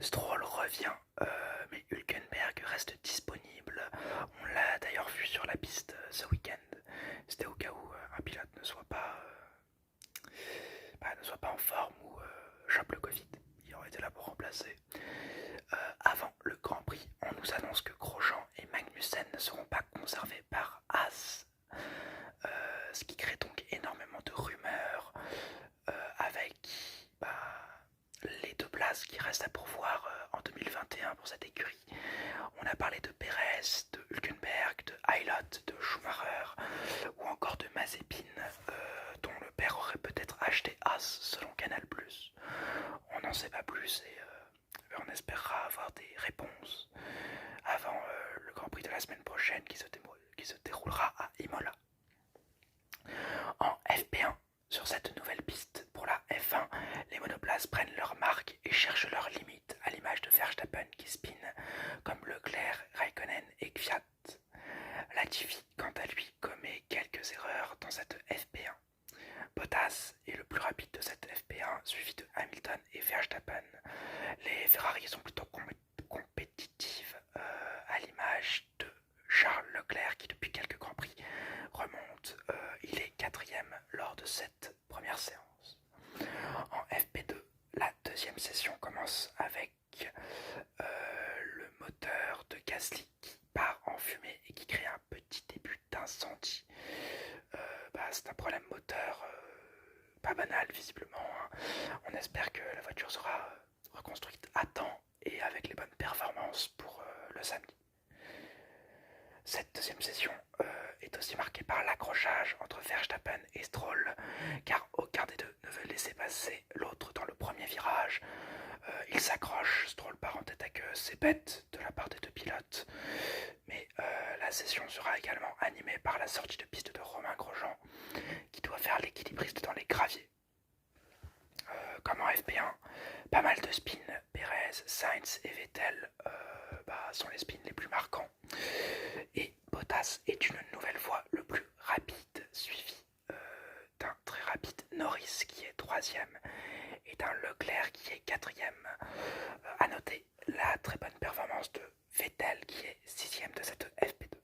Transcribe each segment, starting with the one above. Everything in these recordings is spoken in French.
Stroll revient, mais Hülkenberg reste disponible. On l'a d'ailleurs vu sur la piste ce week-end. C'était au cas où un pilote ne soit pas en forme ou chope le Covid. Il aurait été là pour remplacer. Avant le Grand Prix, on nous annonce que Grosjean et Magnussen ne seront pas conservés par Haas, ce qui crée donc énormément de rumeurs avec bah, les deux places qui restent à pourvoir en 2021 pour cette écurie. On a parlé de Perez, de Hülkenberg, de Aylot, de Schumacher ou encore de Mazepin, dont le père aurait peut-être acheté Haas selon Canal+. On n'en sait pas plus et on espérera avoir des réponses avant le Grand Prix de la semaine prochaine qui se déroulera à Imola. En FP1, sur cette nouvelle piste pour la F1, les monoplaces prennent leur marque et cherchent leurs limites, à l'image de Verstappen qui spin comme Leclerc, Raikkonen et Kvyat. Latifi, quant à lui, commet quelques erreurs dans cette FP1. Bottas est le plus rapide de cette FP1, suivi de Hamilton et Verstappen. Les Ferrari sont plutôt compétitives, à l'image de Charles Leclerc qui depuis quelques Grands Prix remonte. Il est quatrième lors de cette première séance. En FP2, la deuxième session commence avec le moteur de Gasly qui part en fumée et qui crée un petit début d'incendie. C'est un problème moteur pas banal visiblement, hein. On espère que la voiture sera reconstruite à temps et avec les bonnes performances pour le samedi. Cette deuxième session est aussi marquée par l'accrochage entre Verstappen et Stroll, car aucun des deux ne veut laisser passer l'autre dans le premier virage. Ils s'accrochent, Stroll part en tête à queue, c'est bête de la part des deux pilotes, mais la session sera également animée par la sortie de piste de Romain Grosjean, qui doit faire l'équilibriste dans les graviers. Comme en FP1, pas mal de spins. Perez, Sainz et Vettel sont les spins les plus marquants. Et Bottas est une nouvelle fois le plus rapide, suivi d'un très rapide Norris qui est troisième et d'un Leclerc qui est quatrième. À noter la très bonne performance de Vettel qui est sixième de cette FP2.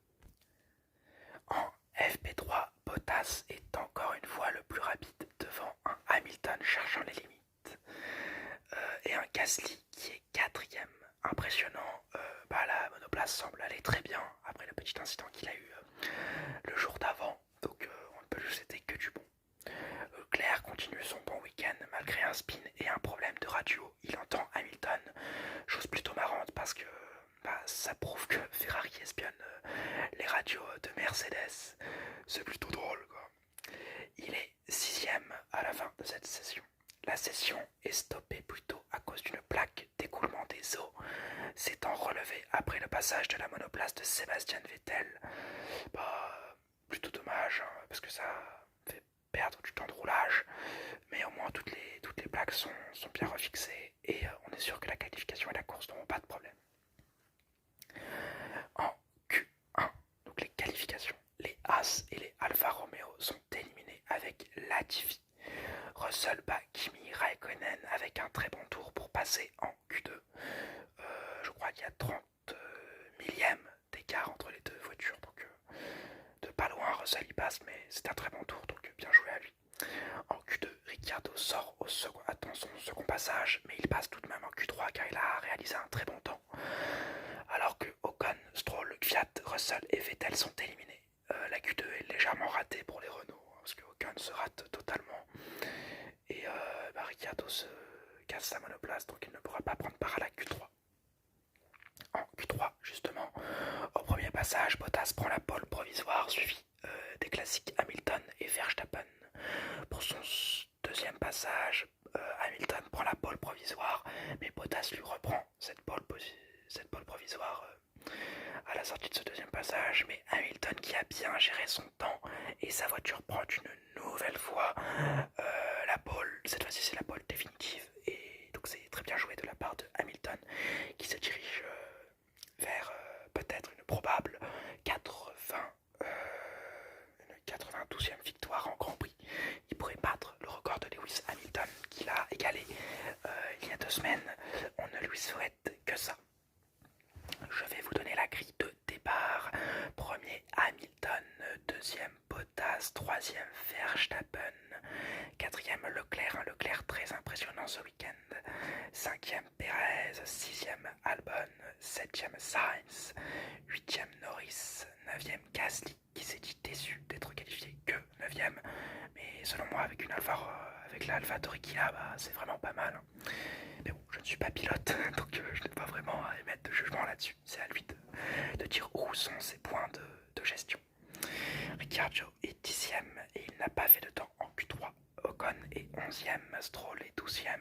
En FP3, Bottas est encore une fois le plus rapide devant un Hamilton cherchant les limites et un Gasly qui est quatrième. Impressionnant, la monoplace semble aller très bien après le petit incident qu'il a eu le jour d'avant, donc on ne peut lui souhaiter que du bon. Leclerc continue son bon week-end malgré un spin et un problème de radio. Il entend Hamilton, chose plutôt marrante parce que ça prouve que Ferrari espionne les radios de Mercedes. C'est plutôt drôle quoi. Il est sixième à la fin de cette session. La session est stoppée plutôt à cause d'une plaque d'écoulement des eaux s'étant relevée après le passage de la monoplace de Sébastien Vettel. Plutôt dommage hein, parce que ça fait perdre du temps de roulage, mais au moins toutes les plaques sont bien refixées et on est sûr que la qualification et la course n'auront pas de problème. En Q1, donc les qualifications, les Haas et les Alfa Romeo sont éliminés avec Latifi. Russell bat Kimi Raikkonen avec un très bon tour pour passer en Q2. Je crois qu'il y a 30 millièmes d'écart entre les deux voitures, donc de pas loin Russell y passe, mais c'est un très bon tour, donc bien joué à lui. En Q2, Ricciardo sort attend son second passage, mais il passe tout de même en Q3 car il a réalisé un très bon temps. Alors que Ocon, Stroll, Kvyat, Russell et Vettel sont éliminés. La Q2 est légèrement ratée pour les Renault, parce que Ocon se rate totalement. Et Ricciardo se casse sa monoplace, donc il ne pourra pas prendre part à la Q3. En Q3, justement, au premier passage, Bottas prend la pole provisoire, suivi des classiques Hamilton et Verstappen. Pour son deuxième passage, Hamilton prend la pole provisoire, mais Bottas lui reprend cette pole provisoire à la sortie de ce deuxième passage, mais Hamilton qui a bien géré son temps et sa voiture prend une nouvelle fois la pole. Cette fois-ci c'est la pole définitive et donc c'est très bien joué de la part de Hamilton qui se dirige vers peut-être une probable 92e victoire en Grand Prix. Il pourrait battre le record de Lewis Hamilton qu'il a égalé il y a 2 semaines. On ne lui souhaite Bottas, 3e Verstappen, 4e Leclerc, un Leclerc très impressionnant ce week-end, 5e Perez, 6e Albon, 7e Sainz, 8e Norris, 9e Gasly qui s'est dit déçu d'être qualifié que 9e, mais selon moi avec l'AlphaTauri qu'il a, c'est vraiment pas mal. Mais bon, je ne suis pas pilote, donc je n'ai pas vraiment à émettre de jugement là-dessus. C'est à lui de dire où sont ses points de gestion. Ricciardo est 10e et il n'a pas fait de temps en Q3. Ocon est 11e, Stroll est 12e,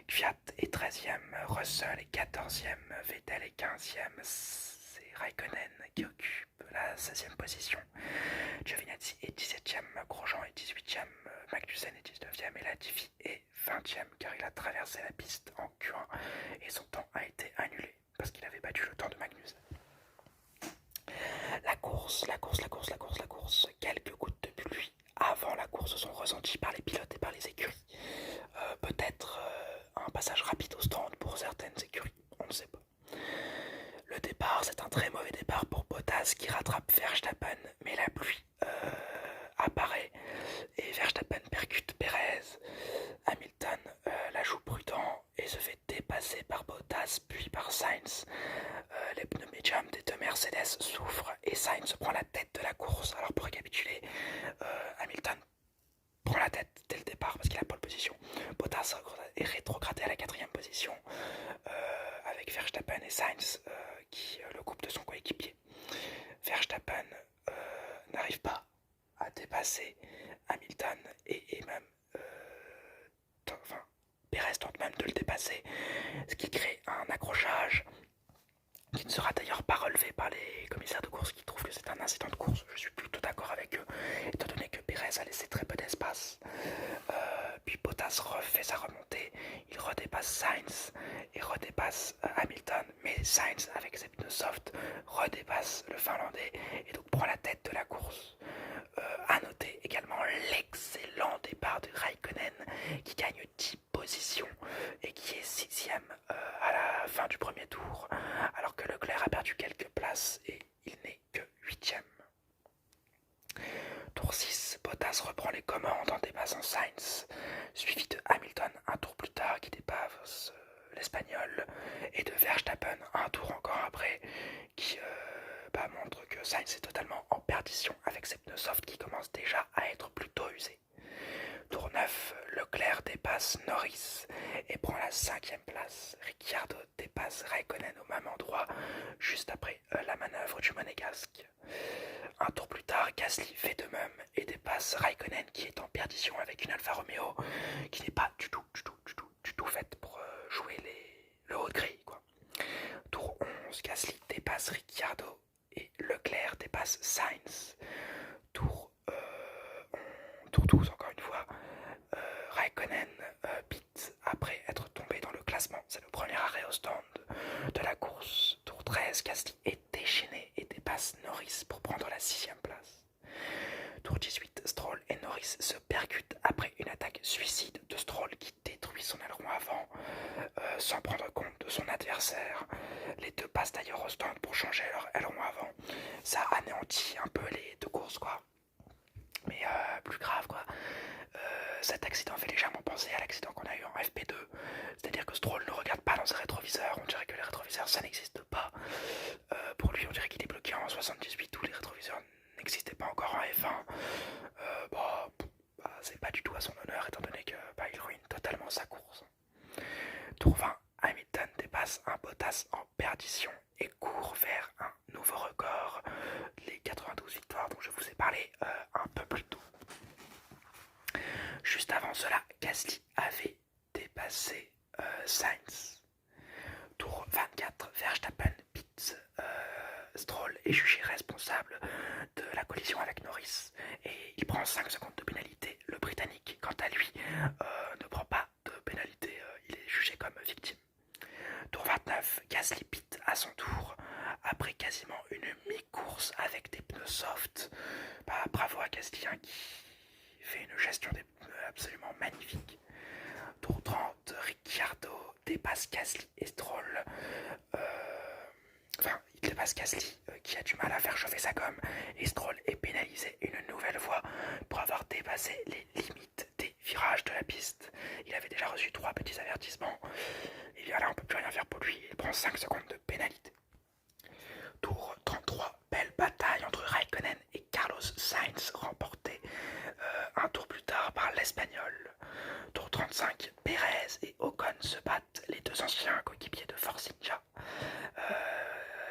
Kvyat est 13e, Russell est 14e, Vettel est 15e, c'est Raikkonen qui occupe la 16e position. Giovinazzi est 17e, Grosjean est 18e, Magnussen est 19e et Latifi est 20e car il a traversé la piste en Q1 et son temps a été annulé parce qu'il avait battu le temps de Magnussen. La course. Quelques gouttes de pluie avant la course sont ressenties par les pilotes et par les écuries. Peut-être un passage rapide au stand pour certaines écuries, on ne sait pas. Le départ, c'est un très mauvais départ pour Bottas qui rattrape Verstappen, mais la pluie apparaît et Verstappen percute Perez. Hamilton la joue prudent et se fait dépasser par Bottas puis par Sainz. Les pneus médiums des deux Mercedes souffrent et Sainz prend la tête de la course. Alors pour récapituler, Hamilton prend la tête dès le départ parce qu'il a pole position. Bottas est rétrogradé à la 4e position avec Verstappen et Sainz qui le coupent de son coéquipier. Verstappen n'arrive pas à dépasser Hamilton et même Perez tente même de le dépasser, ce qui crée un accrochage qui ne sera d'ailleurs pas relevé par les commissaires de course qui trouvent que c'est un incident de course. Je suis plutôt d'accord avec eux, étant donné que Perez a laissé très peu d'espace. Puis Bottas refait sa remontée, il redépasse Sainz et redépasse Hamilton, mais Sainz avec ses pneus soft redépasse le Finlandais et donc prend la tête de la course. À noter également l'excellent départ de Raikkonen qui gagne 10 positions et qui est 6e à la fin du premier tour, alors que Leclerc a perdu quelques places et il n'est que 8e. Tour 6, Bottas reprend les commandes en dépassant Sainz, suivi de Hamilton un tour plus tard qui dépasse l'Espagnol et de Verstappen un tour encore après qui montre que Sainz est totalement en perdition avec ses pneus soft qui commencent déjà à être plutôt usés. Tour 9, Leclerc dépasse Norris et prend la 5e place. Ricciardo dépasse Raikkonen au même endroit juste après la manœuvre du Monégasque. Un tour plus tard, Gasly fait de même et dépasse Raikkonen qui est en perdition avec une Alfa Romeo qui n'est pas du tout faite pour jouer le haut de grille, quoi. Tour 11, Gasly dépasse Ricciardo et Leclerc dépasse Sainz. Tour 12 encore une fois, Raikkonen pit après être tombé dans le classement. C'est le premier arrêt au stand de la course. Tour 13, Gasly est déchaîné et dépasse Norris pour prendre la 6e place. Tour 18, Stroll et Norris se percutent après une attaque suicide de Stroll qui détruit son aileron avant sans prendre compte de son adversaire. Les deux passent d'ailleurs au stand pour changer leur aileron avant. Ça anéantit un peu les deux courses, quoi. Mais plus grave, quoi. Cet accident fait légèrement penser à l'accident qu'on a eu en FP2, c'est-à-dire que Stroll ne regarde pas dans ses rétroviseurs, on dirait que les rétroviseurs ça n'existe pas. Pour lui on dirait qu'il est bloqué en 78 où les rétroviseurs n'existaient pas encore en F1. C'est pas du tout à son honneur étant donné que il ruine totalement sa course. Tour 20, Hamilton dépasse un Bottas en perdition et court vers un nouveau record, les 92 victoires dont je vous ai parlé un peu plus tôt. Juste avant cela, Gasly avait dépassé Sainz. Tour 24, Verstappen pit. Stroll est jugé responsable de la collision avec Norris et il prend 5 secondes de pénalité. Le Britannique, quant à lui, ne prend pas de pénalité, il est jugé comme victime. Tour 29, Gasly pit à son tour après quasiment une mi-course avec des pneus soft. Bravo à Gasly qui fait une gestion des pneus absolument magnifique. Tour 30, Ricciardo dépasse Gasly et Stroll. Il dépasse Gasly qui a du mal à faire chauffer sa gomme et Stroll est pénalisé une nouvelle fois pour avoir dépassé les limites des virages de la piste. Il avait déjà reçu 3 petits avertissements et bien là on peut plus rien faire pour lui, il prend 5 secondes de pénalité. Tour 33, belle bataille entre Raikkonen et Carlos Sainz remportée un tour plus tard par l'Espagnol. Tour 35, Pérez et Ocon se battent, les deux anciens coéquipiers de Force India.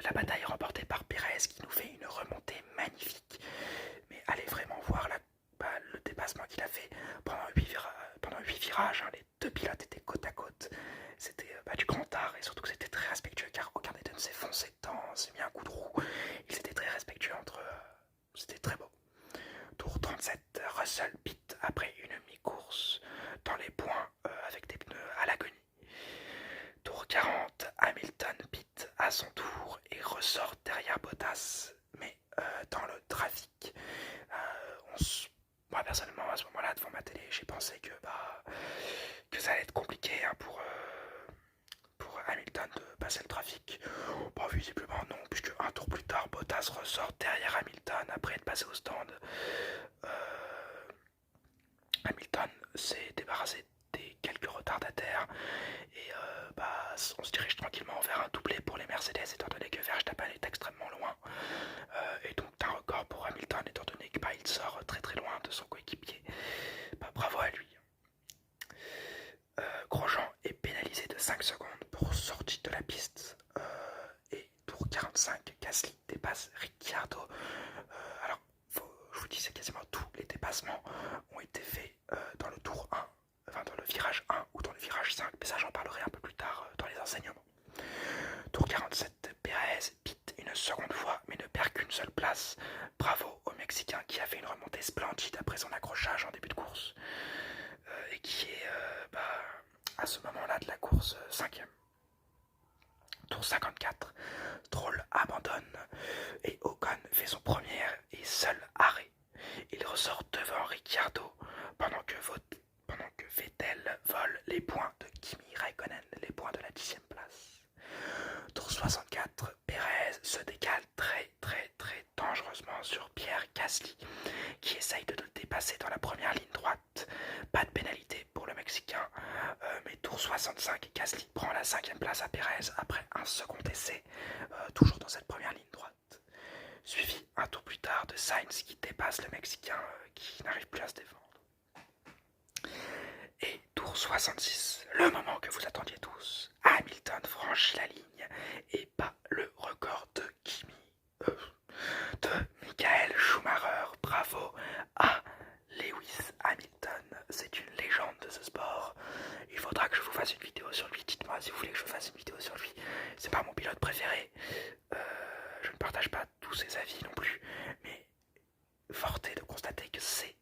La bataille est remportée par Pérez qui nous fait une remontée magnifique. Mais allez vraiment voir le dépassement qu'il a fait pendant 8 virages. Hein. Les deux pilotes étaient côte à côte. C'était du grand art et surtout que c'était très respectueux car aucun des deux ne s'est foncé dedans, s'est mis un coup de roue. Ils étaient très respectueux entre eux. C'était très beau. Tour 37, Russell pit après une mi-course dans les points avec des pneus à l'agonie. Tour 40, Hamilton pit à son tour et ressort derrière Bottas, mais dans le trafic. Moi personnellement à ce moment-là devant ma télé, j'ai pensé que ça allait être compliqué hein, pour Hamilton de passer le trafic. Bon, visiblement non, puisque un tour plus tard, Bottas ressort derrière Hamilton après être passé au stand. Hamilton s'est débarrassé des quelques retardataires et on se dirige tranquillement vers un doublé pour les Mercedes étant donné que Verstappen est extrêmement loin et donc un record pour Hamilton étant donné que il sort très très loin de son coéquipier. Bravo à lui. Grosjean est pénalisé de 5 secondes pour sortie de la piste et tour 45, Gasly dépasse Ricciardo. Alors je vous dis c'est quasiment tous les dépassements ont été faits dans le tour 1, enfin dans le virage 1 ou dans le virage 5, mais ça j'en parlerai un peu plus tard dans les enseignements. Tour 47, Pérez pit une seconde fois mais ne perd qu'une seule place. Bravo au Mexicain qui a fait une remontée splendide après son accrochage en début de course et qui est à ce moment-là de la course 5ème. Tour 54, Stroll abandonne et Ocon fait son premier et seul arrêt. Il ressort devant Ricciardo pendant que Vettel vole les points de Kimi Raikkonen, les points de la 10ème place. Tour 64, Pérez se décale très dangereusement sur Pierre Gasly qui essaye de le dépasser dans la première ligne droite. Pas de pénalité pour le Mexicain, mais tour 65, Gasly prend la 5ème place à Pérez après un second essai, toujours dans cette première ligne droite. Suivi un tour plus tard de Sainz qui dépasse le Mexicain qui n'arrive plus à se défendre. Et tour 66, le moment que vous attendiez tous, Hamilton franchit la ligne et bat le record de Michael Schumacher. Bravo à Lewis Hamilton, c'est une légende de ce sport. Il faudra que je vous fasse une vidéo sur lui, dites-moi si vous voulez que je fasse une vidéo sur lui. C'est pas mon pilote préféré, je ne partage pas tous ses avis non plus, mais force est de constater que c'est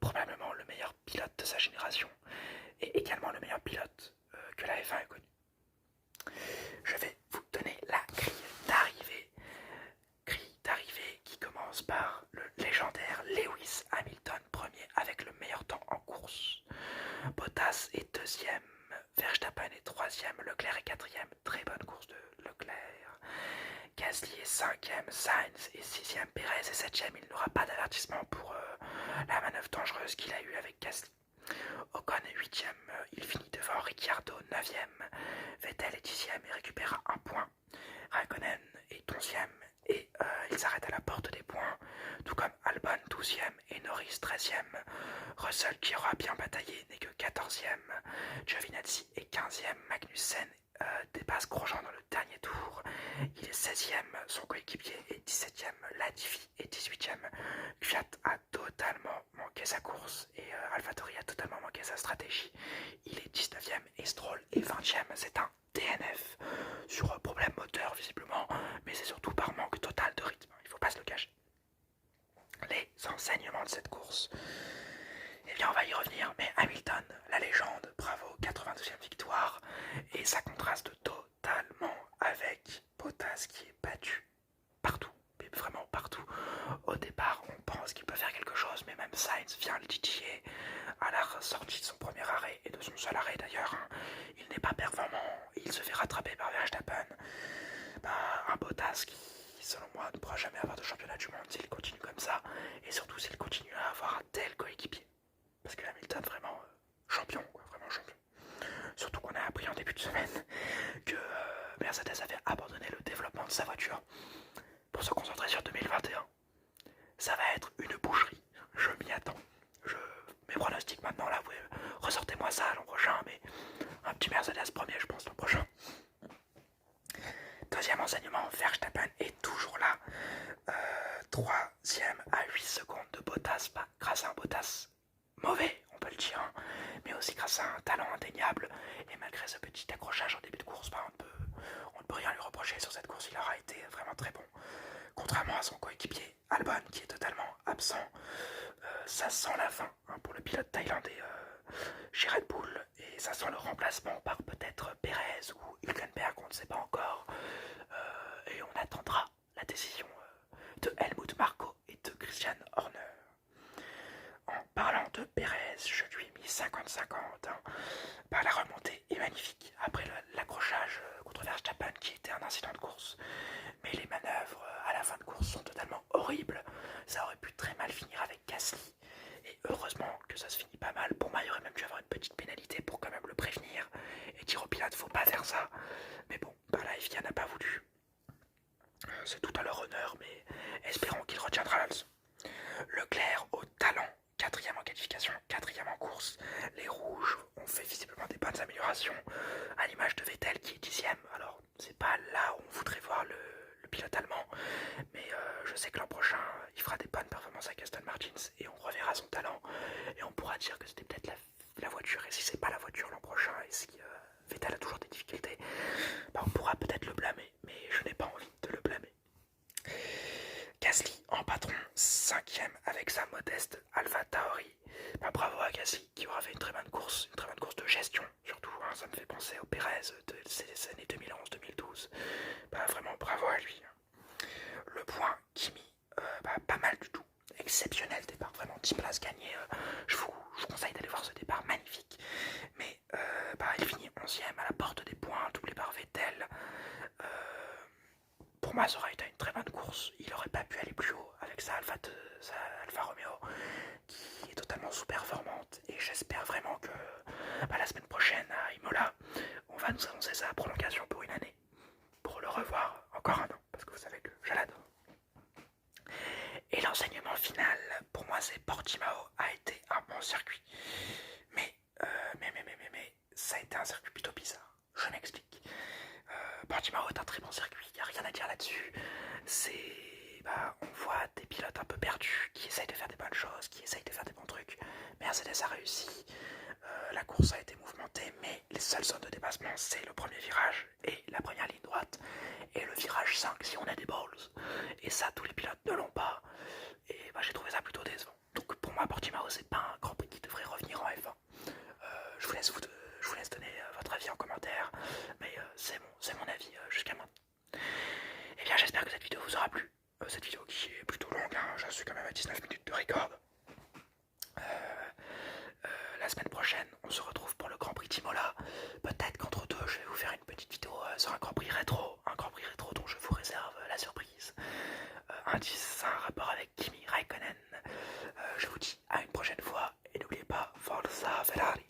probablement le meilleur pilote de sa génération et également le meilleur pilote que la F1 ait connu. Je vais vous donner la grille d'arrivée. Grille d'arrivée qui commence par le légendaire Lewis Hamilton premier avec le meilleur temps en course. Bottas est deuxième, Verstappen est troisième, Leclerc est quatrième, très bonne course de Leclerc. Gasly est cinquième, Sainz est sixième, Pérez est septième. Il n'aura pas d'avertissement pour la manœuvre dangereuse qu'il a eue avec Gasly. Ocon est huitième, il finit devant Ricciardo, 9ème. Vettel est 10ème et récupère un point. Raikkonen est 11ème et il s'arrête à la porte des points, tout comme Albon 12ème et Norris 13ème. Russell, qui aura bien bataillé, n'est que 14ème. Giovinazzi est 15ème. Magnussen dépasse Grosjean dans le dernier tour. Il est 16ème. Son coéquipier est 17ème. Latifi est 18ème. Kvyat a totalement manqué sa course et AlphaTauri a totalement manqué sa stratégie. Il est 19ème et Stroll est 20ème. C'est un DNF sur problème moteur visiblement, mais c'est surtout par manque total de rythme. Il ne faut pas se le cacher. Les enseignements de cette course. Eh bien on va y revenir, mais Hamilton, la légende, bravo, 92e victoire, et ça contraste totalement avec Bottas qui est battu partout, mais vraiment partout. Au départ on pense qu'il peut faire quelque chose, mais même Sainz vient le titiller à la sortie de son premier arrêt, et de son seul arrêt d'ailleurs, hein. Il n'est pas performant, il se fait rattraper par Verstappen. Un Bottas selon moi, ne pourra jamais avoir de championnat du monde s'il continue comme ça, et surtout s'il continue à avoir un tel coéquipier. Parce que Hamilton, vraiment champion, quoi, vraiment champion. Surtout qu'on a appris en début de semaine que Mercedes avait abandonné le développement de sa voiture pour se concentrer sur 2021. Ça va être une boucherie, je m'y attends. Mes pronostics maintenant là, ressortez-moi ça l'an prochain, mais un petit Mercedes premier je pense l'an prochain. Deuxième enseignement, Verstappen est toujours là. Troisième à 8 secondes de Bottas, pas grâce à un Bottas mauvais, on peut le dire, hein, mais aussi grâce à un talent indéniable. Et malgré ce petit accrochage en début de course, on ne peut rien lui reprocher sur cette course, il aura été vraiment très bon. Contrairement à son coéquipier Albon qui est totalement absent, ça sent la fin hein, pour le pilote thaïlandais chez Red Bull, et ça sent le remplacement par peut-être Perez ou Hülkenberg, on ne sait pas encore, et on attendra la décision de Helmut Marko et de Christian Horner. En parlant de Perez, je lui ai mis 50-50. Hein. Bah, la remontée est magnifique après l'accrochage contre Verstappen qui était un incident de course. Mais les manœuvres à la fin de course sont totalement horribles. Ça aurait pu très mal finir avec Gasly. Et heureusement que ça se finit pas mal. Pour moi, il y aurait même dû avoir une petite pénalité pour quand même le prévenir et dire au pilote faut pas faire ça. Mais bon, bah la FIA n'a pas voulu. C'est tout à leur honneur, mais espérons qu'il retiendra la leçon. Leclerc au talent, 4ème en qualification, 4ème en course. Les rouges ont fait visiblement des bonnes améliorations, à l'image de Vettel qui est 10ème. Alors, c'est pas là où on voudrait voir le pilote allemand, mais je sais que l'an prochain, il fera des bonnes performances avec Aston Martin et on reverra son talent. Et on pourra dire que c'était peut-être la voiture, et si c'est pas la voiture l'an prochain, et si Vettel a toujours des difficultés, bah on pourra peut-être le blâmer, mais je n'ai pas envie de le blâmer. Gasly en patron, 5ème avec sa modeste AlphaTauri. Bah, bravo à Gasly qui aura fait une très bonne course de gestion surtout, hein, ça me fait penser au Perez de ces années 2011-2012. Bah, vraiment bravo à lui. Le point Kimi, pas mal du tout, exceptionnel départ, vraiment 10 places gagnées. Je vous conseille d'aller voir ce départ magnifique, mais il finit 11ème à la porte des points, doublé par Vettel. Pour moi, ça aurait été une très bonne course. Il n'aurait pas pu aller plus haut avec sa Alfa Romeo qui est totalement sous-performante. Et j'espère vraiment que la semaine prochaine à Imola, on va nous annoncer sa prolongation pour une année. Pour le revoir encore un an, parce que vous savez que je l'adore. Et l'enseignement final, pour moi, c'est Portimao a été un bon circuit. Mais ça a été un circuit plutôt bizarre. Je m'explique. Portimao est un très bon circuit, il n'y a rien à dire là-dessus. On voit des pilotes un peu perdus qui essayent de faire des bonnes choses, qui essayent de faire des bons trucs. Mercedes a réussi, la course a été mouvementée, mais les seules zones de dépassement, c'est le premier virage et la première ligne droite, et le virage 5 si on a des balls. Et ça, tous les pilotes ne l'ont pas, et j'ai trouvé ça plutôt décevant. Donc pour moi, Portimao, c'est pas un Grand Prix qui devrait revenir en F1. Je vous laisse donner votre avis en commentaire, mais c'est mon avis jusqu'à maintenant. Et bien j'espère que cette vidéo vous aura plu. Cette vidéo qui est plutôt longue, hein, j'en suis quand même à 19 minutes de record. La semaine prochaine, on se retrouve pour le Grand Prix d'Imola. Peut-être qu'entre deux, je vais vous faire une petite vidéo sur un Grand Prix rétro dont je vous réserve la surprise. Un rapport avec Kimi Raikkonen. Je vous dis à une prochaine fois et n'oubliez pas, Forza Ferrari.